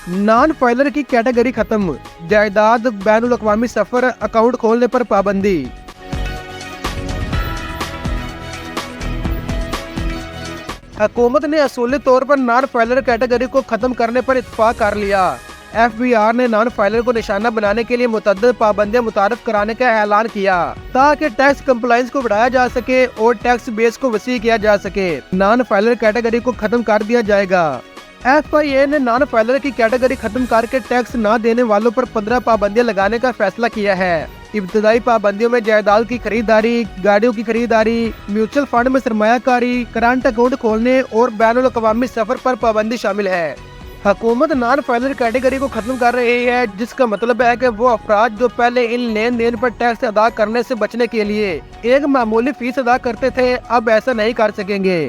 Non filer की category खत्म, जायदाद बैनुल अक़वामी सफर अकाउंट खोलने पर पाबंदी। हुकूमत ने असूली तौर पर नॉन फाइलर कैटेगरी को खत्म करने पर इत्तेफाक कर लिया। FBR ने नॉन फाइलर को निशाना बनाने के लिए मुतअद्दिद पाबंदियां मुतारफ कराने का ऐलान किया ताकि टैक्स कंप्लायंस को बढ़ाया जा सके और टैक्स बेस को वसी किया जा सके। नॉन फाइलर कैटेगरी को खत्म कर दिया जाएगा। FIA ने नॉन फाइलर की कैटेगरी खत्म करके टैक्स न देने वालों पर 15 पाबंदियां लगाने का फैसला किया है। इब्तदाई पाबंदियों में जायदाद की खरीदारी, गाड़ियों की खरीदारी, म्यूचुअल फंड में सरमायाकारी, करंट अकाउंट खोलने और बैनुल अक़वामी सफर पर पाबंदी शामिल है। हुकूमत नॉन फाइलर कैटेगरी को खत्म कर रही है, जिसका मतलब है कि वो अफराद जो पहले इन लेन देन पर टैक्स अदा करने से बचने के लिए एक मामूली फीस अदा करते थे, अब ऐसा नहीं कर सकेंगे।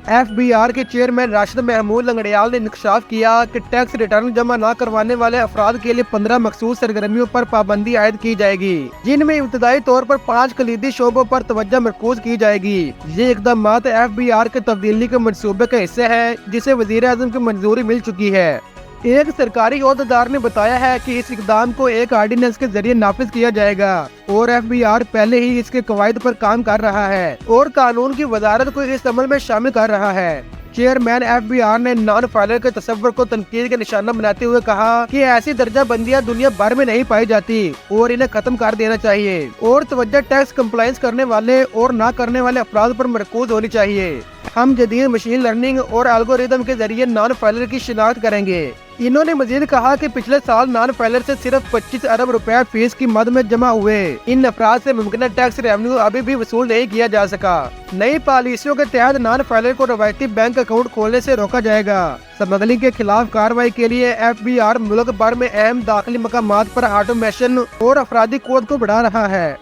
FBR के चेयरमैन राशिद महमूद लंगड़ियाल ने इंकशाफ किया कि टैक्स रिटर्न जमा न करवाने वाले अफराद के लिए 15 मखसूस सरगर्मियों पर पाबंदी आयद की जाएगी, जिनमें इब्तदाई तौर पर 5 कलीदी शोबों पर तवज्जो मरकूज की जाएगी। ये इक़दामात FBR के तब्दीली के मंसूबे का हिस्सा है, जिसे वज़ीर आज़म की मंजूरी मिल चुकी है। एक सरकारी ओहदेदार ने बताया है कि इस इक़दाम को एक आर्डिनेंस के जरिए नाफिज किया जाएगा और FBR पहले ही इसके कवायद पर काम कर रहा है और कानून की वजारत को इस अमल में शामिल कर रहा है। चेयरमैन FBR ने नॉन फाइलर के तस्वर को तनकीद के निशाना बनाते हुए कहा कि ऐसी दर्जा बंदियां दुनिया भर में नहीं पाई जाती और इन्हें खत्म कर देना चाहिए और तवज्जो टैक्स कंप्लायंस करने वाले और ना करने वाले अफराद पर मरकूज होनी चाहिए। हम जदीद मशीन लर्निंग और एल्गोरिदम के जरिए नॉन फाइलर की शिनाख्त करेंगे। इन्होंने मजीद कहा कि पिछले साल नॉन फाइलर से सिर्फ 25 अरब रुपए फीस की मद में जमा हुए। इन अफराद से मुमकिन टैक्स रेवेन्यू अभी भी वसूल नहीं किया जा सका। नई पॉलिसियों के तहत नॉन फाइलर को रवायती बैंक अकाउंट खोलने से रोका जाएगा। स्मगलिंग के खिलाफ कार्रवाई के लिए FBR मुल्क भर में अहम दाखिली मकामात पर ऑटोमेशन और अफरादी कोड को बढ़ा रहा है।